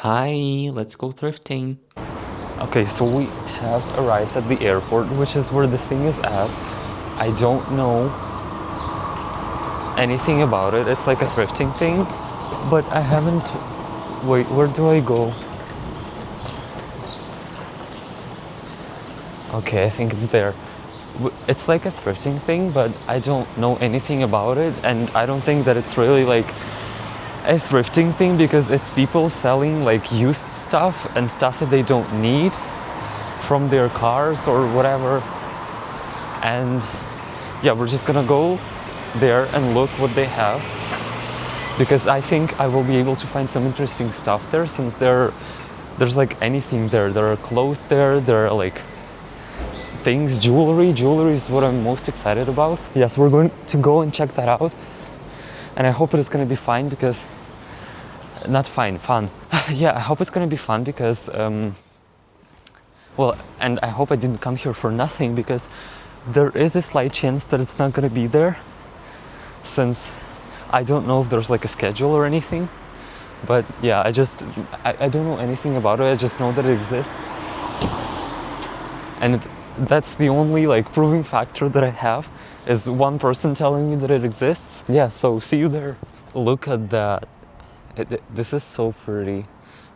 Hi, let's go thrifting. Okay, so we have arrived at the airport, which is where the thing is at. I don't know anything about it. It's like a thrifting thing, but I haven't... Wait, where do I go? Okay, I think it's there. It's like a thrifting thing, but I don't know anything about it, and I don't think that it's really like a thrifting thing because it's people selling like used stuff and stuff that they don't need from their cars or whatever. And yeah, we're just gonna go there and look what they have, because I think I will be able to find some interesting stuff there, since there's like anything there. There are clothes there, there are like things, jewelry is what I'm most excited about. Yes, we're going to go and check that out, and I hope it is going to be fine because fun. Yeah, I hope it's going to be fun because well, and I hope I didn't come here for nothing, because there is a slight chance that it's not going to be there, since I don't know if there's like a schedule or anything. But yeah, I don't know anything about it. I just know that it exists, and that's the only like proving factor that I have, is one person telling me that it exists. Yeah, so see you there. Look at that. This is so pretty.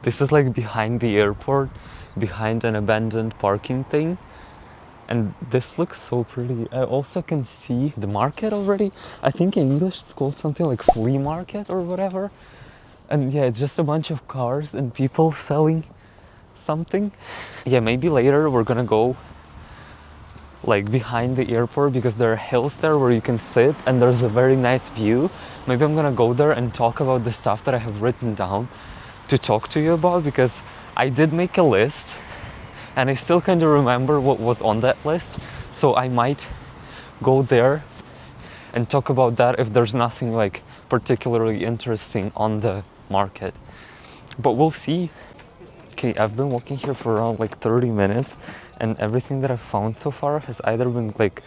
This is like behind the airport, behind an abandoned parking thing. And this looks so pretty. I also can see the market already. I think in English it's called something like flea market or whatever. And yeah, it's just a bunch of cars and people selling something. Yeah, maybe later we're gonna go like behind the airport, because there are hills there where you can sit and there's a very nice view. Maybe I'm gonna go there and talk about the stuff that I have written down to talk to you about, because I did make a list and I still kind of remember what was on that list. So I might go there and talk about that if there's nothing like particularly interesting on the market. But we'll see. Okay, I've been walking here for around like 30 minutes, and everything that I've found so far has either been like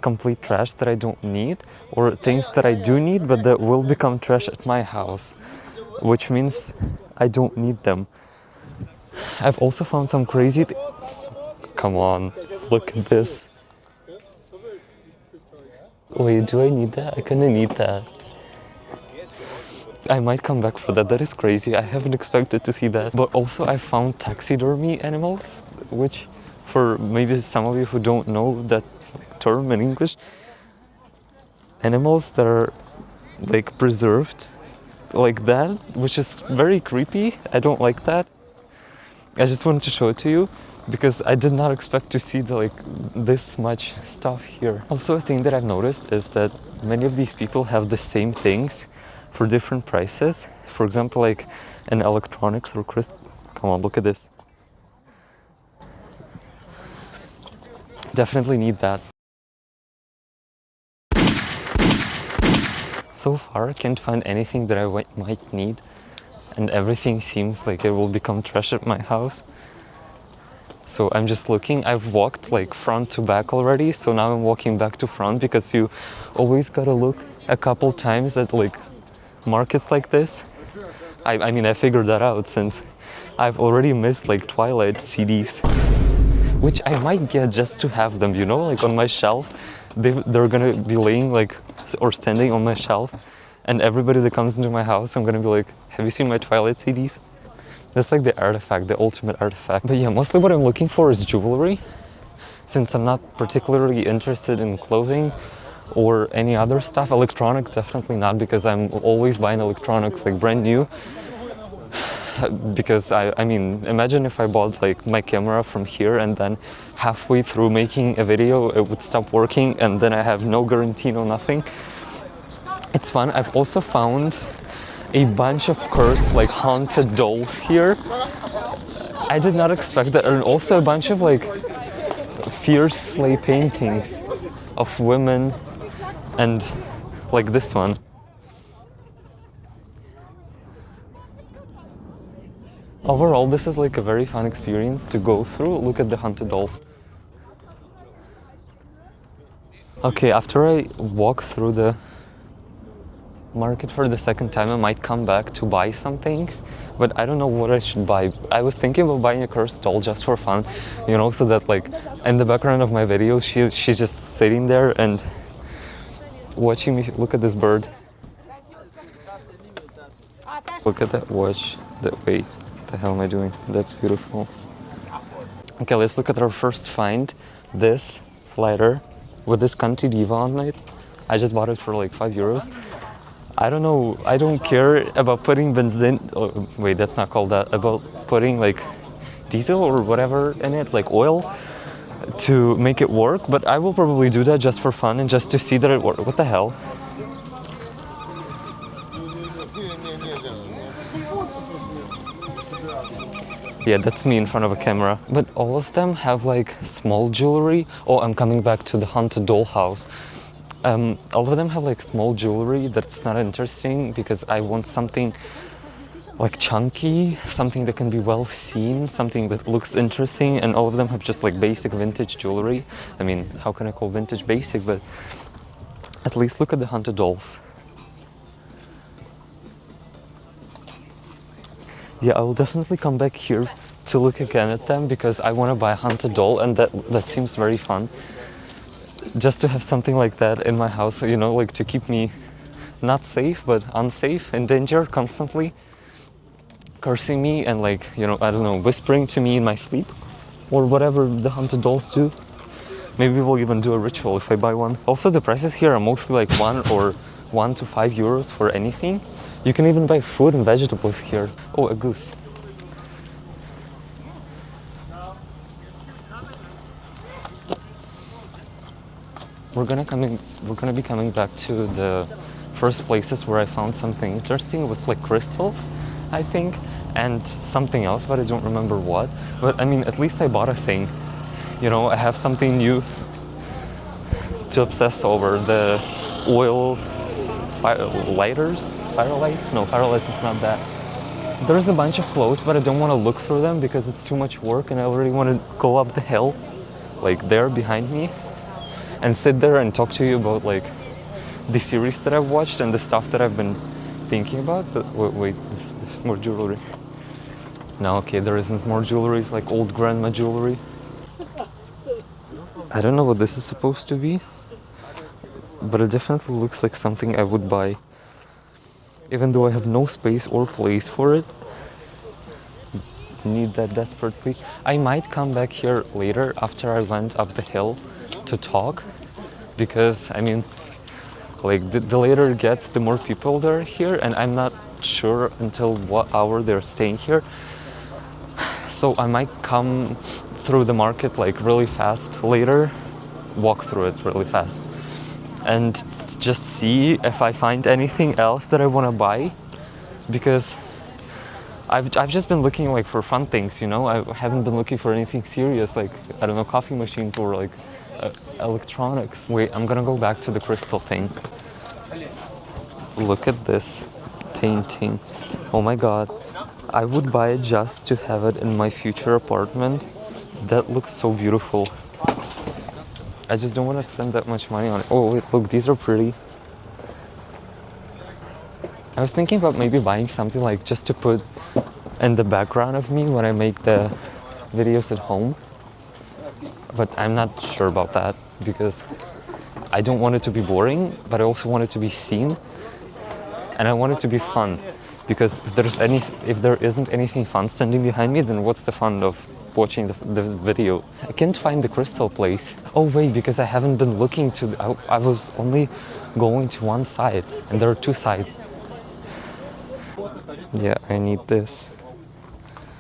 complete trash that I don't need, or things that I do need but that will become trash at my house, which means I don't need them. I've also found some crazy Come on, look at this. Wait, do I need that? I kinda need that. I might come back for that. That is crazy. I haven't expected to see that. But also I found taxidermy animals, which for maybe some of you who don't know that term in English, animals that are like preserved like that, which is very creepy. I don't like that. I just wanted to show it to you because I did not expect to see this much stuff here. Also, a thing that I've noticed is that many of these people have the same things for different prices. For example, like an electronics or come on, look at this. Definitely need that. So far, I can't find anything that I might need, and everything seems like it will become trash at my house. So I'm just looking. I've walked like front to back already, so now I'm walking back to front, because you always gotta look a couple times at like markets like this. I mean, I figured that out since I've already missed like Twilight CDs, which I might get just to have them, you know, like on my shelf. They're gonna be laying like, or standing on my shelf, and everybody that comes into my house, I'm gonna be like, have you seen my Twilight CDs? That's like the artifact, the ultimate artifact. But yeah, mostly what I'm looking for is jewelry, since I'm not particularly interested in clothing or any other stuff. Electronics, definitely not, because I'm always buying electronics like brand new. Because I mean, imagine if I bought like my camera from here and then halfway through making a video it would stop working, and then I have no guarantee, no nothing. It's fun. I've also found a bunch of cursed like haunted dolls here. I did not expect that. And also a bunch of like fierce slay paintings of women, and like this one. Overall, this is like a very fun experience to go through. Look at the haunted dolls. Okay, after I walk through the market for the second time. I might come back to buy some things, but I don't know what I should buy. I was thinking about buying a cursed doll just for fun, you know, so that like in the background of my video, she's just sitting there and watching me. Look at this bird. Look at that watch. Wait, the hell am I doing? That's beautiful. Okay, let's look at our first find. This lighter with this Kanti Diva on it. I just bought it for like €5. I don't know, I don't care about putting benzene, oh, wait, that's not called that, about putting like diesel or whatever in it, like oil, to make it work, but I will probably do that just for fun and just to see that it works. What the hell? Yeah, that's me in front of a camera. But all of them have like small jewelry. Oh, I'm coming back to the haunted doll house. All of them have like small jewelry that's not interesting because I want something like chunky, something that can be well seen, something that looks interesting, and all of them have just like basic vintage jewelry. I mean, how can I call vintage basic, but at least look at the haunted dolls. Yeah, I will definitely come back here to look again at them because I want to buy a haunted doll, and that seems very fun. Just to have something like that in my house, you know, like to keep me not safe, but unsafe, in danger constantly, cursing me and like, you know, I don't know, whispering to me in my sleep or whatever the haunted dolls do. Maybe we'll even do a ritual if I buy one. Also, the prices here are mostly like €1 to €5 for anything. You can even buy fruit and vegetables here. Oh, a goose. We're gonna be coming back to the first places where I found something interesting. It was like crystals, I think, and something else, but I don't remember what. But I mean, at least I bought a thing. You know, I have something new to obsess over. The oil lighters? Firelights? No, firelights is not that. There's a bunch of clothes, but I don't want to look through them because it's too much work and I already want to go up the hill, like there behind me, and sit there and talk to you about like the series that I've watched and the stuff that I've been thinking about. But wait, there's more jewelry. No, okay, there isn't more jewelry. It's like old grandma jewelry. I don't know what this is supposed to be, but it definitely looks like something I would buy. Even though I have no space or place for it. Need that desperately. I might come back here later after I went up the hill to talk, because I mean, like the later it gets, the more people there are here, and I'm not sure until what hour they're staying here. So I might come through the market like really fast later, walk through it really fast, and just see if I find anything else that I want to buy, because I've just been looking like for fun things, you know. I haven't been looking for anything serious, like I don't know, coffee machines or like electronics. Wait, I'm gonna go back to the crystal thing. Look at this painting. Oh my god. I would buy it just to have it in my future apartment. That looks so beautiful. I just don't want to spend that much money on it. Oh wait, look, these are pretty. I was thinking about maybe buying something like just to put in the background of me when I make the videos at home. But I'm not sure about that because I don't want it to be boring, but I also want it to be seen. And I want it to be fun, because if there isn't anything fun standing behind me, then what's the fun of watching the video? I can't find the crystal place. Oh wait, because I haven't been looking to I was only going to one side, and there are two sides. Yeah, I need this.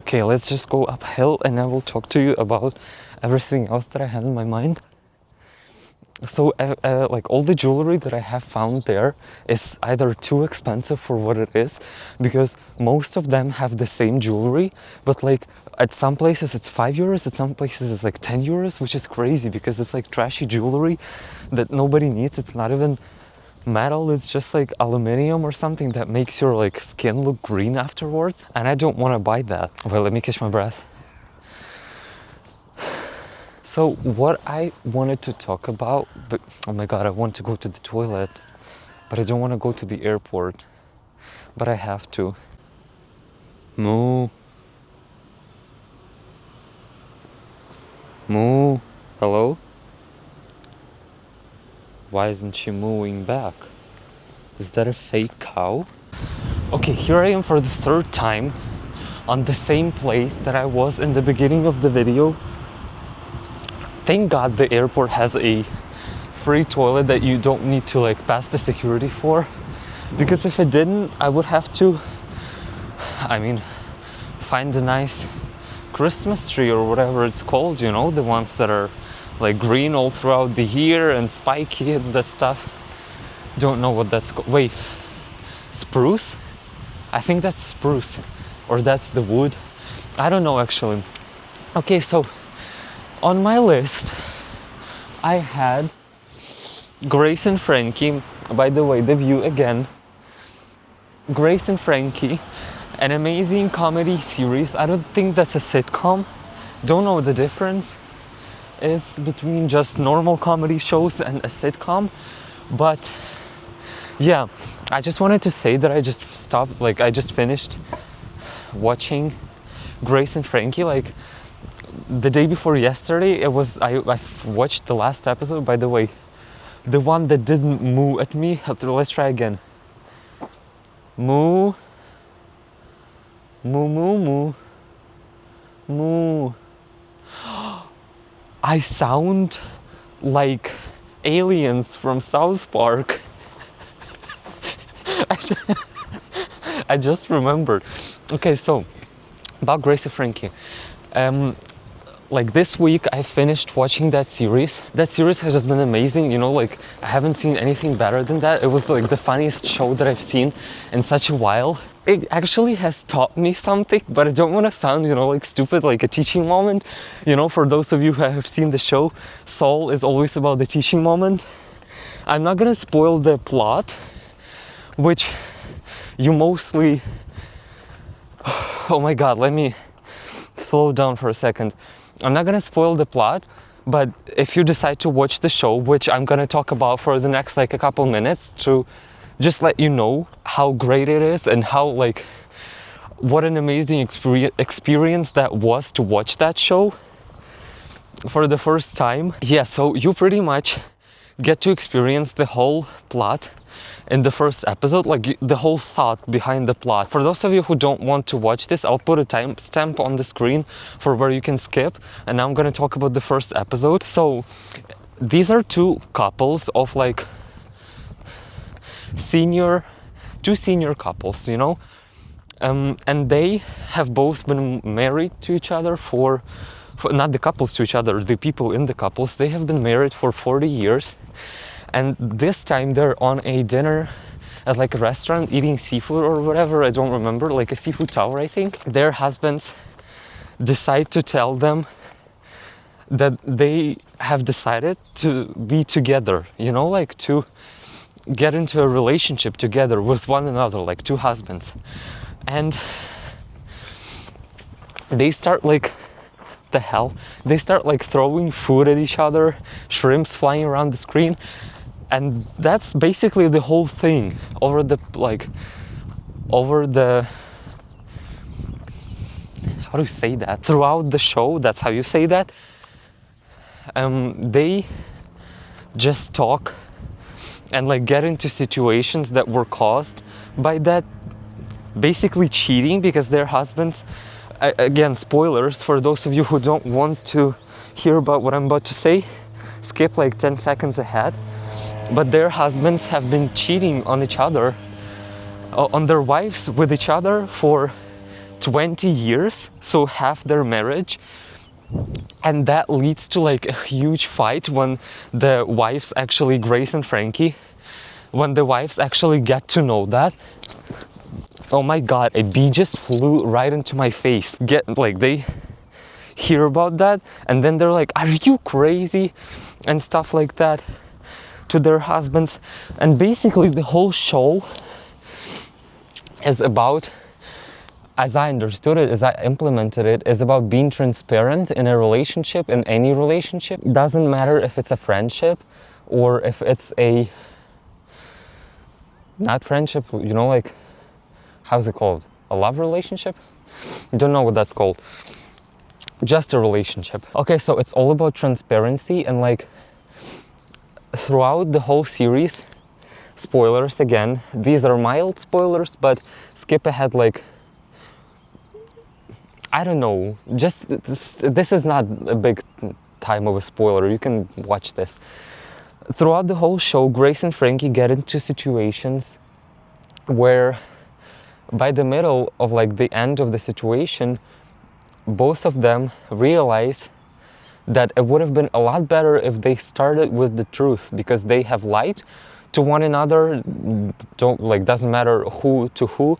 Okay, let's just go uphill and I will talk to you about everything else that I had in my mind. So like all the jewelry that I have found there is either too expensive for what it is, because most of them have the same jewelry, but like at some places it's €5, at some places it's like €10, which is crazy because it's like trashy jewelry that nobody needs. It's not even metal, it's just like aluminum or something that makes your like skin look green afterwards, and I don't want to buy that. Well, let me catch my breath. So what I wanted to talk about, but oh my god, I want to go to the toilet. but I don't want to go to the airport. But I have to. Moo. Moo. Hello? Why isn't she mooing back? Is that a fake cow? Okay, here I am for the third time on the same place that I was in the beginning of the video. Thank God the airport has a free toilet that you don't need to like pass the security for. Because if it didn't, I would have to, find a nice Christmas tree or whatever it's called, you know, the ones that are like green all throughout the year and spiky and that stuff. Don't know what that's called. Wait, spruce? I think that's spruce, or that's the wood. I don't know actually. Okay, so on my list, I had Grace and Frankie. By the way, the view again. Grace and Frankie, an amazing comedy series. I don't think that's a sitcom. Don't know what the difference is between just normal comedy shows and a sitcom. But yeah, I just wanted to say that I just finished watching Grace and Frankie like the day before yesterday. I watched the last episode, by the way. The one that didn't moo at me. Let's try again. Moo. Moo, moo, moo. Moo. I sound like aliens from South Park. I just remembered. Okay, so about Grace and Frankie. Like this week I finished watching that series. That series has just been amazing, you know, like I haven't seen anything better than that. It was like the funniest show that I've seen in such a while. It actually has taught me something, but I don't want to sound, you know, like stupid, like a teaching moment. You know, for those of you who have seen the show, Saul is always about the teaching moment. I'm not gonna spoil the plot, which you mostly... Oh my god, let me slow down for a second. I'm not gonna spoil the plot, but if you decide to watch the show, which I'm gonna talk about for the next like a couple minutes to just let you know how great it is and how like what an amazing experience that was to watch that show for the first time. Yeah, so you pretty much get to experience the whole plot in the first episode, like the whole thought behind the plot. For those of you who don't want to watch this, I'll put a timestamp on the screen for where you can skip. And now I'm gonna talk about the first episode. So these are two couples of like two senior couples, you know, and they have both been married to each other for not the couples to each other, the people in the couples. They have been married for 40 years. And this time they're on a dinner at like a restaurant eating seafood or whatever, I don't remember, like a seafood tower, I think. Their husbands decide to tell them that they have decided to be together, you know, like to get into a relationship together with one another, like two husbands. And they start like, the hell? They start like throwing food at each other, shrimps flying around the screen. And that's basically the whole thing over the how do you say that? Throughout the show, that's how you say that. They just talk and like get into situations that were caused by that, basically cheating, because their husbands, again, spoilers for those of you who don't want to hear about what I'm about to say, skip like 10 seconds ahead. But their husbands have been cheating on each other, on their wives with each other for 20 years, so half their marriage. And that leads to like a huge fight when the wives actually, Grace and Frankie, when the wives actually get to know that. Oh my god, a bee just flew right into my face. They hear about that and then they're like, are you crazy? And stuff like that to their husbands. And basically the whole show is about, as I understood it, as I implemented it, is about being transparent in a relationship, in any relationship. It doesn't matter if it's a friendship or if it's a not friendship, you know, like, how's it called? A love relationship? Don't know what that's called. Just a relationship. Okay, so it's all about transparency, and like throughout the whole series, spoilers again, these are mild spoilers, but skip ahead like, I don't know, just this is not a big time of a spoiler, you can watch this. Throughout the whole show, Grace and Frankie get into situations where by the middle of like the end of the situation, both of them realize that it would have been a lot better if they started with the truth, because they have lied to one another. Doesn't matter who to who,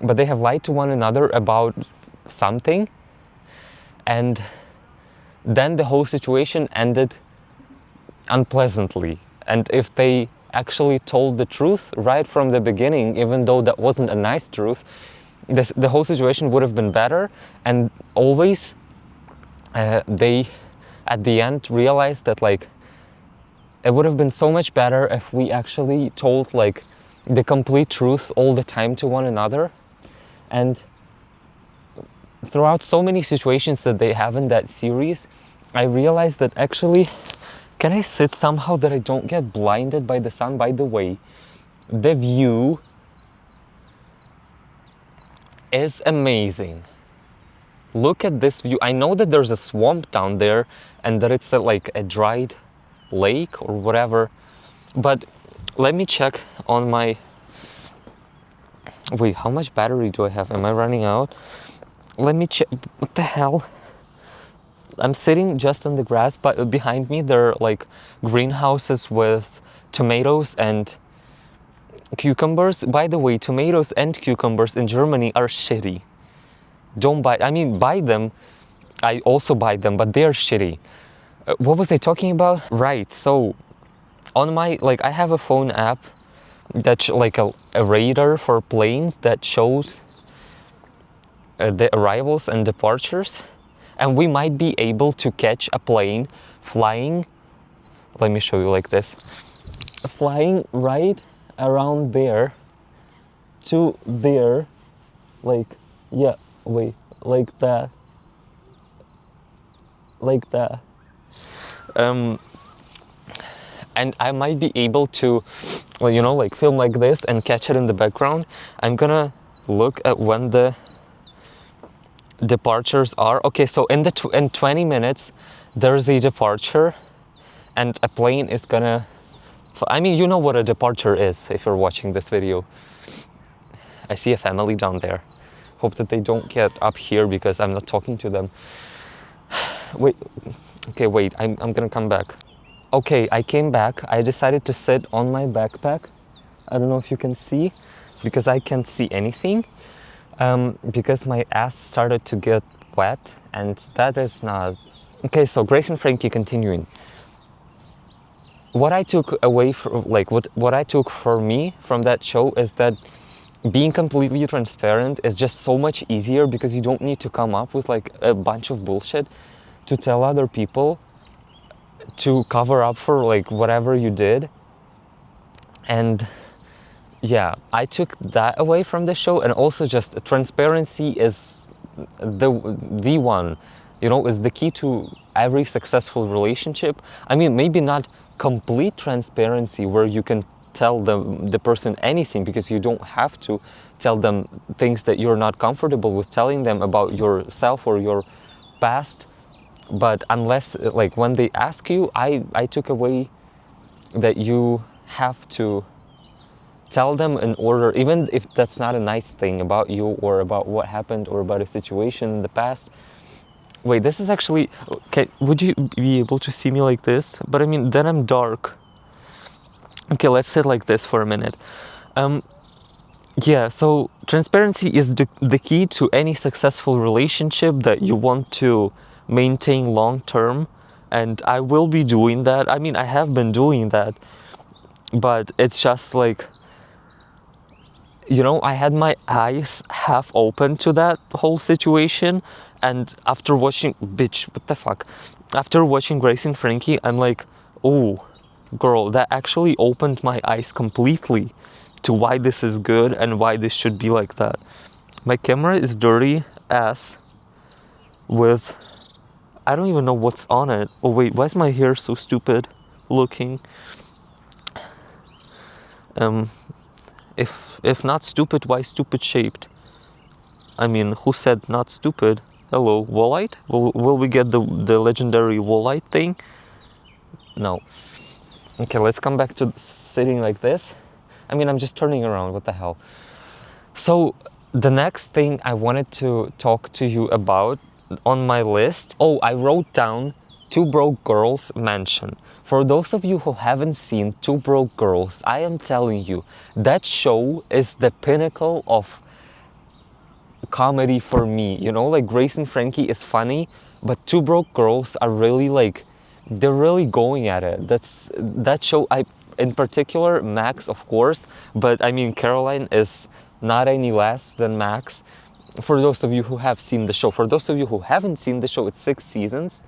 but they have lied to one another about something, and then the whole situation ended unpleasantly. And if they actually told the truth right from the beginning, even though that wasn't a nice truth, the whole situation would have been better. And always they at the end realized that like it would have been so much better if we actually told like the complete truth all the time to one another. And throughout so many situations that they have in that series, I realized that actually, can I sit somehow that I don't get blinded by the sun? By the way, the view is amazing. Look at this view. I know that there's a swamp down there and that it's like a dried lake or whatever, but let me check on my... Wait, how much battery do I have? Am I running out? Let me check. What the hell? I'm sitting just on the grass, but behind me there are like greenhouses with tomatoes and cucumbers. By the way, tomatoes and cucumbers in Germany are shitty. Don't buy, I mean, buy them. I also buy them, but they're shitty. What was I talking about? Right, so on my, like, I have a phone app that's like a radar for planes that shows the arrivals and departures. And we might be able to catch a plane flying, let me show you like this, flying right around there to there, like, yeah, wait, like that, like that. And I might be able to, well, you know, like film like this and catch it in the background. I'm gonna look at when the departures are. Okay, so in 20 minutes there's a departure and a plane is gonna, I mean, you know what a departure is if you're watching this video. I see a family down there. Hope that they don't get up here because I'm not talking to them. Wait, okay, wait, I'm gonna come back. Okay, I came back. I decided to sit on my backpack. I don't know if you can see, because I can't see anything. Because my ass started to get wet, and that is not... Okay, so Grace and Frankie continuing. What I took away from, like, what I took for me from that show is that being completely transparent is just so much easier, because you don't need to come up with like a bunch of bullshit to tell other people to cover up for like whatever you did. And yeah, I took that away from the show. And also just transparency is the one, you know, is the key to every successful relationship. I mean, maybe not complete transparency where you can tell the person anything, because you don't have to tell them things that you're not comfortable with telling them about yourself or your past. But unless, like, when they ask you, I took away that you have to tell them in order, even if that's not a nice thing about you or about what happened or about a situation in the past. Wait, this is actually... Okay, would you be able to see me like this? But I mean, then I'm dark. Okay, let's sit like this for a minute. Yeah, so transparency is the key to any successful relationship that you want to maintain long term. And I will be doing that. I mean, I have been doing that. But it's just like, you know, I had my eyes half open to that whole situation. And after watching... Bitch, what the fuck? After watching Grace and Frankie, I'm like, oh, girl, that actually opened my eyes completely to why this is good and why this should be like that. My camera is dirty ass with, I don't even know what's on it. Oh wait, why is my hair so stupid looking? If not stupid, why stupid shaped? I mean, who said not stupid? Hello, wallite? Will we get the legendary wallite thing? No. Okay, let's come back to sitting like this. I mean, I'm just turning around, what the hell? So, the next thing I wanted to talk to you about on my list. Oh, I wrote down Two Broke Girls Mansion. For those of you who haven't seen Two Broke Girls, I am telling you, that show is the pinnacle of comedy for me. You know, like Grace and Frankie is funny, but Two Broke Girls are really like, they're really going at it. That show, in particular, Max, of course, but I mean, Caroline is not any less than Max. For those of you who have seen the show, for those of you who haven't seen the show, it's 6 seasons.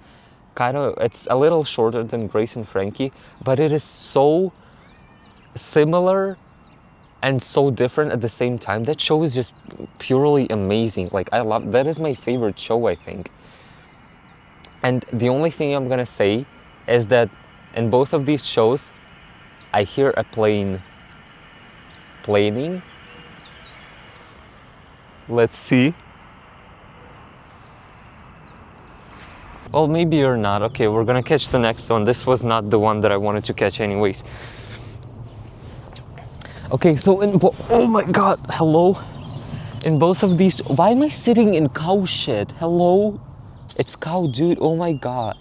It's a little shorter than Grace and Frankie, but it is so similar and so different at the same time. That show is just purely amazing. Like, I love, that is my favorite show, I think. And the only thing I'm gonna say is that in both of these shows, I hear a plane planing. Let's see. Well, maybe you're not. Okay, we're gonna catch the next one. This was not the one that I wanted to catch anyways. Okay, so oh my god, hello? In both of these, why am I sitting in cow shit? Hello? It's cow, dude, oh my god.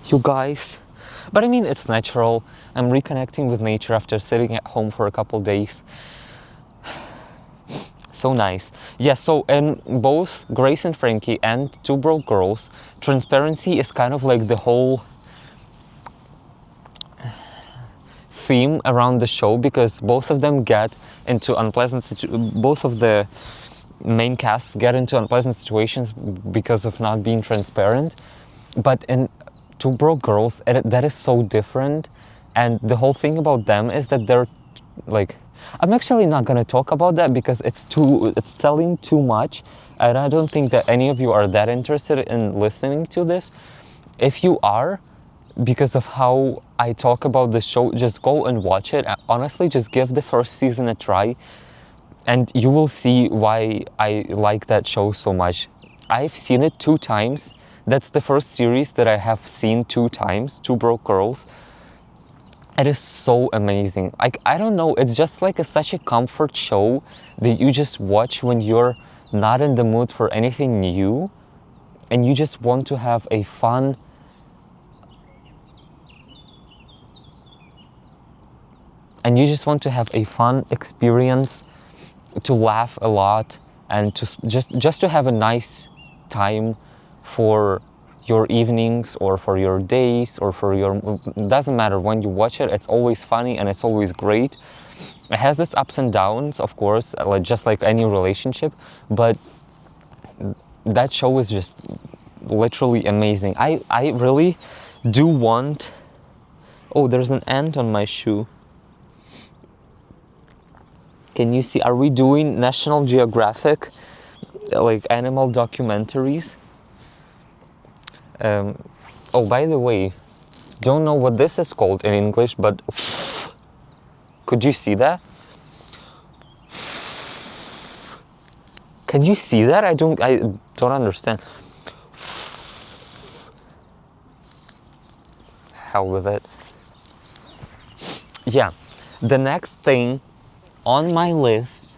You guys. But I mean, it's natural. I'm reconnecting with nature after sitting at home for a couple days. So nice. Yeah, so in both Grace and Frankie and Two Broke Girls, transparency is kind of like the whole theme around the show, because both of them get into both of the main casts get into unpleasant situations because of not being transparent. But in Two Broke Girls, that is so different. And the whole thing about them is that they're like, I'm actually not going to talk about that because it's telling too much, and I don't think that any of you are that interested in listening to this. If you are, because of how I talk about the show, just go and watch it. Honestly, just give the first season a try, and you will see why I like that show so much. I've seen it 2 times. That's the first series that I have seen 2 times, Two Broke Girls. It is so amazing. Like, I don't know, it's just like such a comfort show that you just watch when you're not in the mood for anything new and you just want to have a fun experience, to laugh a lot, and to just to have a nice time for your evenings or for your days or for your, doesn't matter when you watch it, it's always funny and it's always great. It has its ups and downs, of course, like just like any relationship, but that show is just literally amazing. I really do want, oh, there's an ant on my shoe. Can you see, are we doing National Geographic, like animal documentaries? Oh, by the way, don't know what this is called in English, but could you see that? Can you see that? I don't understand. Hell with it. Yeah, the next thing on my list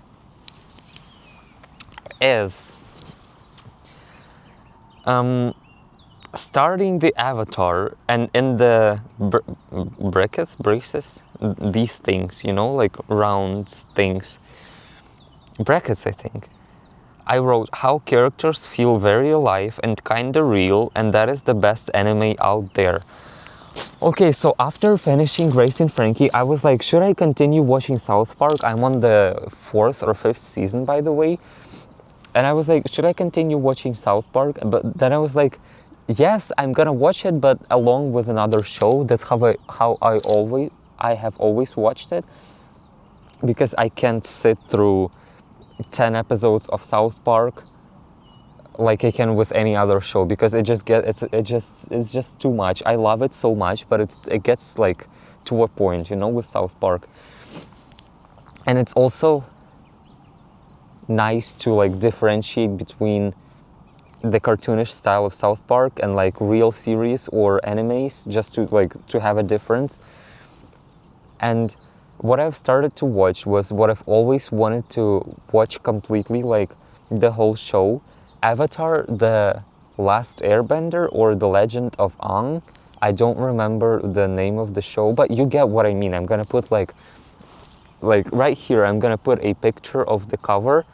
is starting the avatar, and in the braces, these things, you know, like round things, brackets, I think. I wrote how characters feel very alive and kinda real, and that is the best anime out there. Okay, so after finishing Grace and Frankie, I was like, should I continue watching South Park? I'm on the 4th or 5th season, by the way. And I was like, should I continue watching South Park? But then I was like, yes, I'm gonna watch it, but along with another show. That's how I have always watched it. because I can't sit through 10 episodes of South Park like I can with any other show, because it's just too much. I love it so much, but it gets like to a point, you know, with South Park. And it's also nice to like differentiate between the cartoonish style of South Park and like real series or animes, just to have a difference. And what I've started to watch was what I've always wanted to watch completely, like the whole show, Avatar: The Last Airbender, or The Legend of Aang. I don't remember the name of the show, but you get what I mean. I'm gonna put like right here, I'm gonna put a picture of the cover,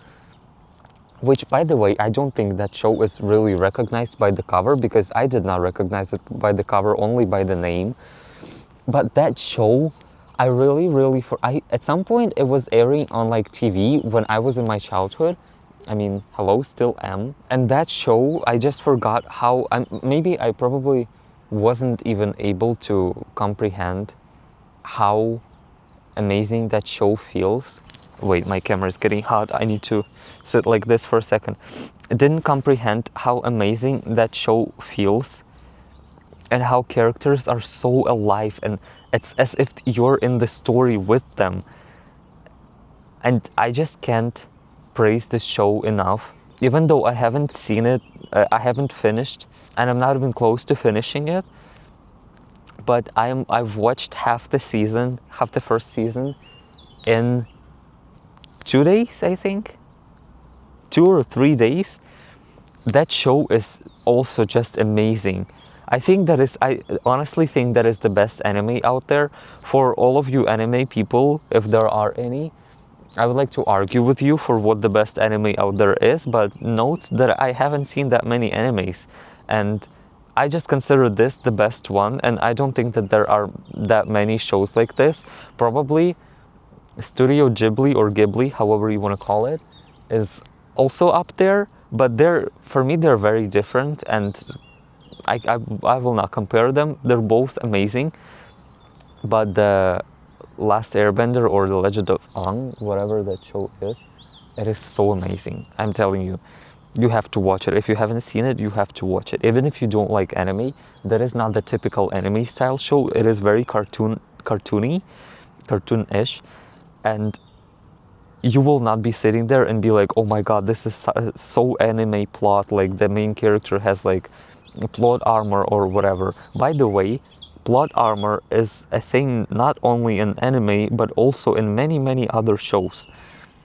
which, by the way, I don't think that show is really recognized by the cover, because I did not recognize it by the cover, only by the name. But that show, I really, at some point it was airing on like TV when I was in my childhood. I mean, hello, still am. And that show, I just forgot how, maybe I probably wasn't even able to comprehend how amazing that show feels. Wait, my camera is getting hot. I need to sit like this for a second. I didn't comprehend how amazing that show feels, and how characters are so alive, and it's as if you're in the story with them. And I just can't praise this show enough. Even though I haven't seen it, I haven't finished, and I'm not even close to finishing it. But I've watched half the first season, in 2 days, I think. 2 or 3 days. That show is also just amazing. I honestly think that is the best anime out there. For all of you anime people, if there are any, I would like to argue with you for what the best anime out there is, but note that I haven't seen that many animes, and I just consider this the best one, and I don't think that there are that many shows like this. Probably Studio Ghibli, or Ghibli, however you want to call it, is also up there, but for me they're very different, and I will not compare them. They're both amazing, but the Last Airbender, or The Legend of Aang, whatever that show is, it is so amazing. I'm telling you, you have to watch it. If you haven't seen it, you have to watch it. Even if you don't like anime, that is not the typical anime style show. It is very cartoonish, and you will not be sitting there and be like, oh my god, this is so anime plot, like the main character has like plot armor or whatever. By the way, plot armor is a thing not only in anime, but also in many other shows,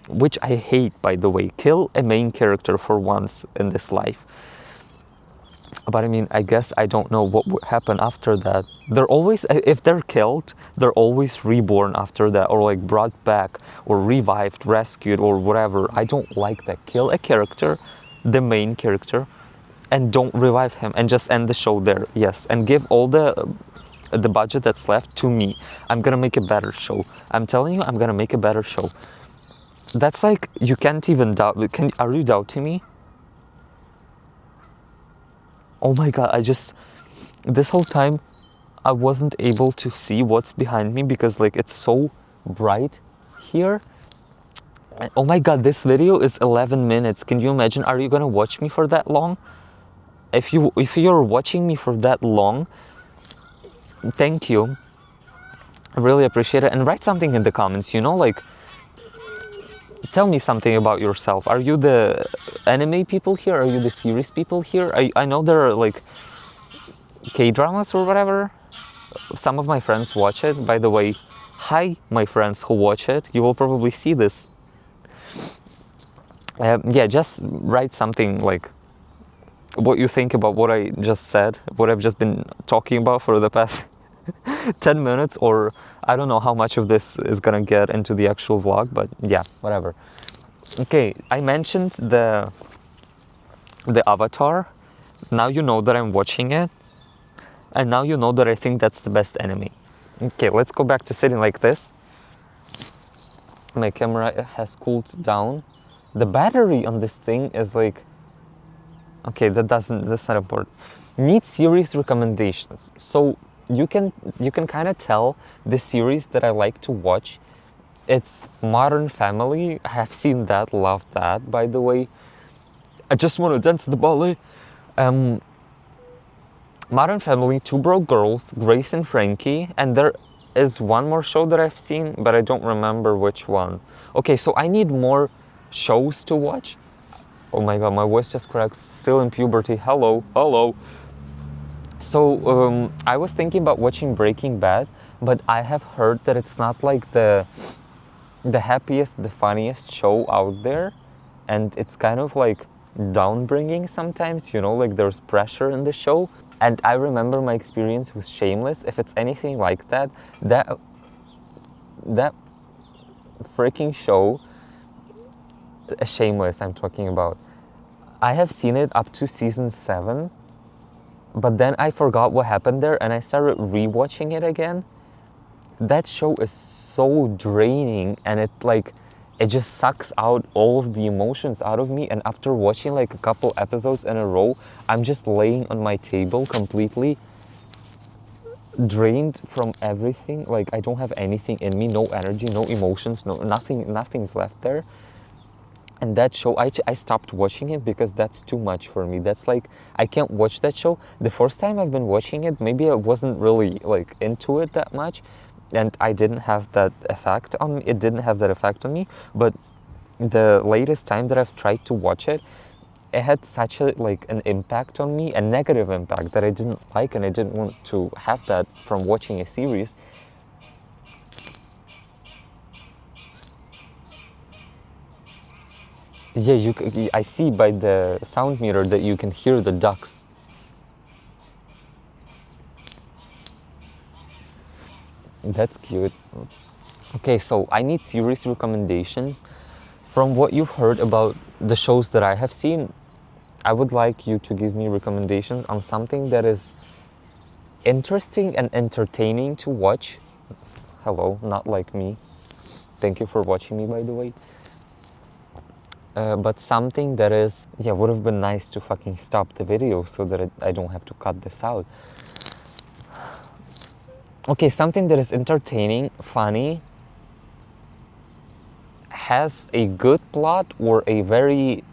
which I hate, by the way. Kill a main character for once in this life. But I mean, I guess I don't know what would happen after that. They're always, if they're killed, they're always reborn after that, or like brought back, or revived, rescued, or whatever. I don't like that. Kill a character, the main character, and don't revive him, and just end the show there. Yes, and give all the budget that's left to me. I'm gonna make a better show. I'm telling you, I'm gonna make a better show. That's like, you can't even doubt. Are you doubting me? Oh my god, this whole time I wasn't able to see what's behind me, because like it's so bright here. And, oh my god, this video is 11 minutes. Can you imagine? Are you gonna watch me for that long? If you're watching me for that long, thank you. I really appreciate it. And write something in the comments, you know, like, tell me something about yourself. Are you the anime people here? Are you the series people here? I know there are like K-dramas or whatever. Some of my friends watch it. By the way, hi, my friends who watch it. You will probably see this. Yeah, just write something like what you think about what I just said, what I've just been talking about for the past 10 minutes, or I don't know how much of this is gonna get into the actual vlog, but yeah, whatever. Okay, I mentioned the Avatar. Now you know that I'm watching it, and now you know that I think that's the best anime. Okay, let's go back to sitting like this. My camera has cooled down. The battery on this thing is like, okay, that's not important. Need series recommendations. So you can kind of tell the series that I like to watch It's Modern Family. I have seen that, loved that, by the way. I just want to dance the ballet. Modern Family, Two Broke Girls, Grace and Frankie, and there is one more show that I've seen, but I don't remember which one. Okay, so I need more shows to watch. Oh my god, my voice just cracked. Still in puberty. Hello, hello. So I was thinking about watching Breaking Bad, but I have heard that it's not like the happiest, the funniest show out there, and it's kind of like downbringing sometimes, you know, like there's pressure in the show. And I remember my experience with Shameless. If it's anything like that, that freaking show, Shameless I'm talking about, I have seen it up to season 7, but then I forgot what happened there and I started rewatching it again. That show is so draining, and it just sucks out all of the emotions out of me. And after watching like a couple episodes in a row, I'm just laying on my table completely drained from everything. Like I don't have anything in me, no energy, no emotions, nothing's left there. And that show, I stopped watching it because that's too much for me. That's like, I can't watch that show. The first time I've been watching it, maybe I wasn't really like into it that much, and I didn't have that effect on me. It didn't have that effect on me. But the latest time that I've tried to watch it, it had such an impact on me, a negative impact that I didn't like, and I didn't want to have that from watching a series. Yeah, I see by the sound meter that you can hear the ducks. That's cute. Okay, so I need series recommendations. From what you've heard about the shows that I have seen, I would like you to give me recommendations on something that is interesting and entertaining to watch. Hello, not like me. Thank you for watching me, by the way. But something that is, yeah, would have been nice to fucking stop the video so that I don't have to cut this out. Okay, something that is entertaining, funny, has a good plot, or a very,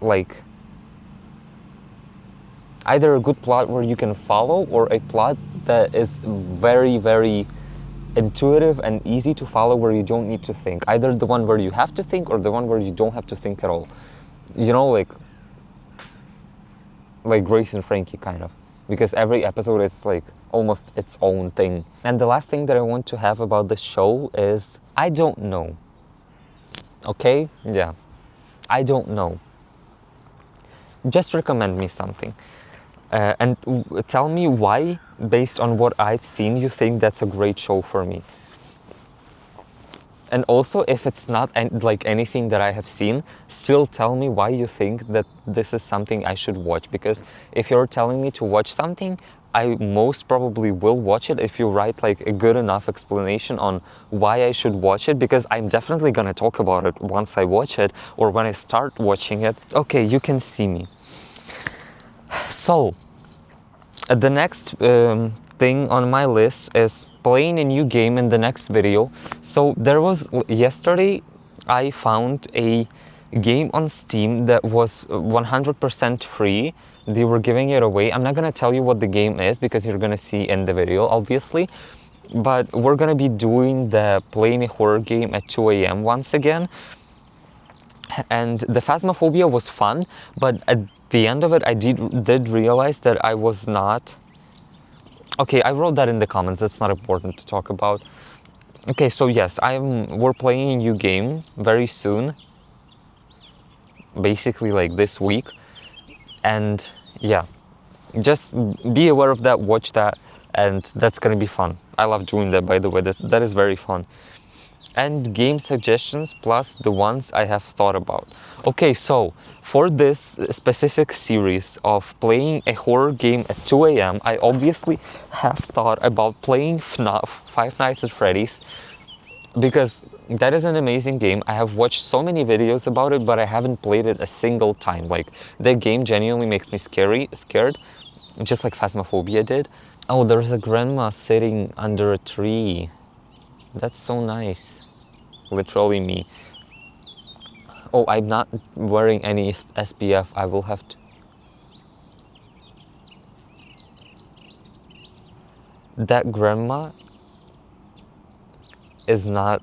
like, either a good plot where you can follow, or a plot that is very, very intuitive and easy to follow, where you don't need to think. Either the one where you have to think, or the one where you don't have to think at all. You know, like Grace and Frankie, kind of. Because every episode is like almost its own thing. And the last thing that I want to have about this show is, I don't know. Okay? Yeah. I don't know. Just recommend me something. And tell me why, based on what I've seen, you think that's a great show for me. And also, if it's not like anything that I have seen, still tell me why you think that this is something I should watch. Because if you're telling me to watch something, I most probably will watch it if you write like a good enough explanation on why I should watch it, because I'm definitely gonna talk about it once I watch it, or when I start watching it. Okay, you can see me. So, the next thing on my list is playing a new game in the next video. So there was, yesterday I found a game on Steam that was 100% free. They were giving it away. I'm not gonna tell you what the game is because you're gonna see in the video, obviously. But we're gonna be doing the playing a horror game at 2 a.m. once again. And the Phasmophobia was fun, but at the end of it, I did realize that I was not... Okay, I wrote that in the comments. That's not important to talk about. Okay, so yes, we're playing a new game very soon. Basically, like this week. And yeah, just be aware of that, watch that, and that's gonna be fun. I love doing that, by the way. That is very fun. And game suggestions plus the ones I have thought about. Okay, so for this specific series of playing a horror game at 2 a.m., I obviously have thought about playing FNAF, Five Nights at Freddy's, because that is an amazing game. I have watched so many videos about it, but I haven't played it a single time. Like, that game genuinely makes me scared, just like Phasmophobia did. Oh, there's a grandma sitting under a tree. That's so nice. literally me. Oh, I'm not wearing any SPF. I will have to. That grandma is not,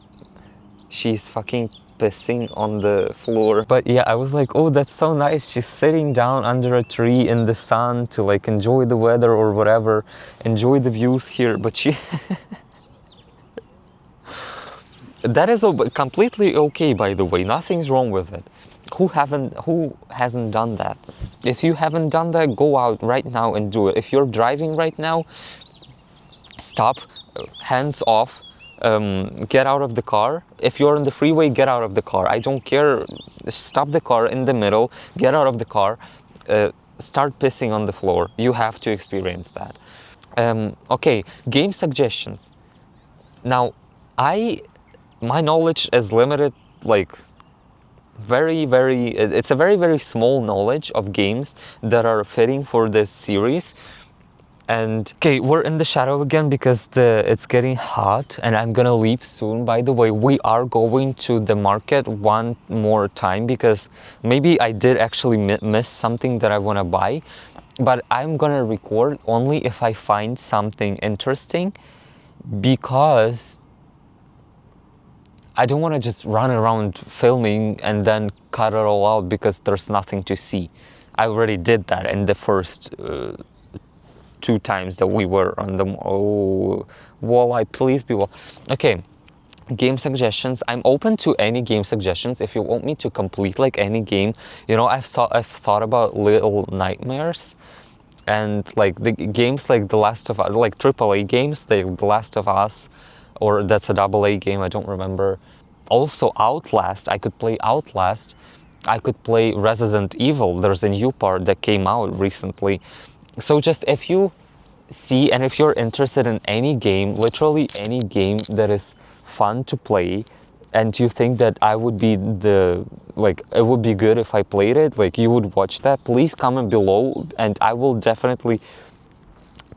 she's fucking pissing on the floor. But yeah, I was like, oh, that's so nice. She's sitting down under a tree in the sun to like enjoy the weather or whatever, enjoy the views here. But she that is completely okay, by the way. Nothing's wrong with it. Who hasn't done that? If you haven't done that, go out right now and do it. If you're driving right now, stop, hands off, get out of the car. If you're on the freeway, get out of the car. I don't care. Stop the car in the middle, get out of the car, start pissing on the floor. You have to experience that. Okay, game suggestions. Now, my knowledge is limited, like it's a very small knowledge of games that are fitting for this series. And okay, we're in the shadow again because it's getting hot and I'm gonna leave soon. By the way, we are going to the market one more time because maybe I did actually miss something that I want to buy, but I'm gonna record only if I find something interesting, because I don't want to just run around filming and then cut it all out because there's nothing to see. I already did that in the first 2 times that we were on the... Oh, walleye, please be well. Okay, game suggestions. I'm open to any game suggestions. If you want me to complete like any game, you know, I've thought about Little Nightmares, and like the games like The Last of Us, like AAA games, The Last of Us, or that's a AA game, I don't remember. Also Outlast, I could play Outlast. I could play Resident Evil. There's a new part that came out recently. So just if you see and if you're interested in any game, literally any game that is fun to play, and you think that I would be it would be good if I played it, like you would watch that, please comment below and I will definitely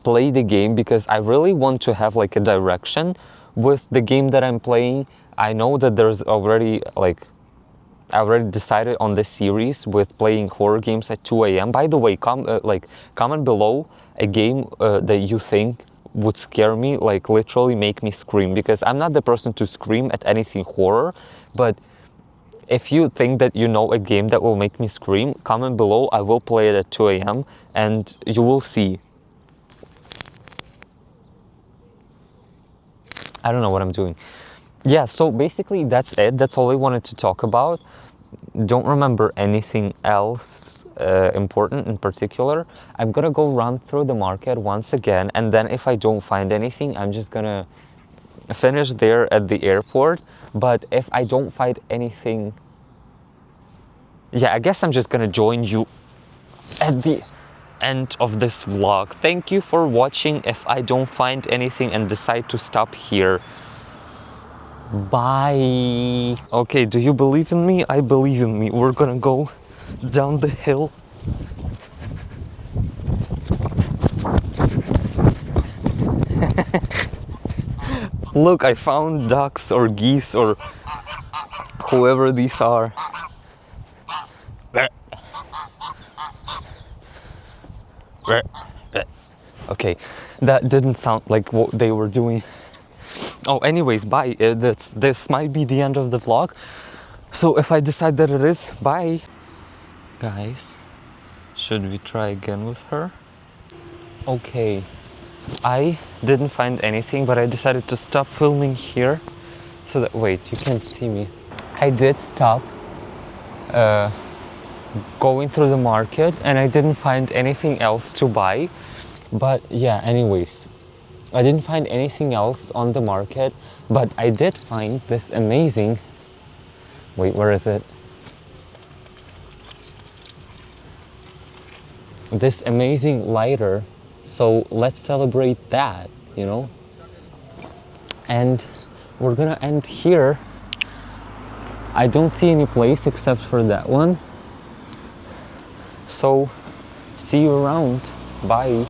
play the game, because I really want to have like a direction with the game that I'm playing. I know that there's already I already decided on this series with playing horror games at 2 a.m. By the way, comment below a game that you think would scare me, like literally make me scream, because I'm not the person to scream at anything horror. But if you think that you know a game that will make me scream, comment below. I will play it at 2 a.m. and you will see. I don't know what I'm doing. Yeah, so basically that's it. That's all I wanted to talk about. Don't remember anything else important in particular. I'm gonna go run through the market once again, and then if I don't find anything, I'm just gonna finish there at the airport. But if I don't find anything, yeah, I guess I'm just gonna join you at the end of this vlog. Thank you for watching. If I don't find anything and decide to stop here, bye. Okay, do you believe in me? I believe in me. We're gonna go down the hill. Look, I found ducks or geese or whoever these are. Okay, that didn't sound like what they were doing. Oh, anyways, bye. This might be the end of the vlog. So if I decide that it is, bye. Guys, should we try again with her? Okay, I didn't find anything, but I decided to stop filming here. So that, wait, you can't see me. I did stop going through the market and I didn't find anything else to buy. But yeah, anyways, I didn't find anything else on the market, but I did find this amazing... Wait, where is it? This amazing lighter. So let's celebrate that, you know? And we're gonna end here. I don't see any place except for that one. So see you around. Bye.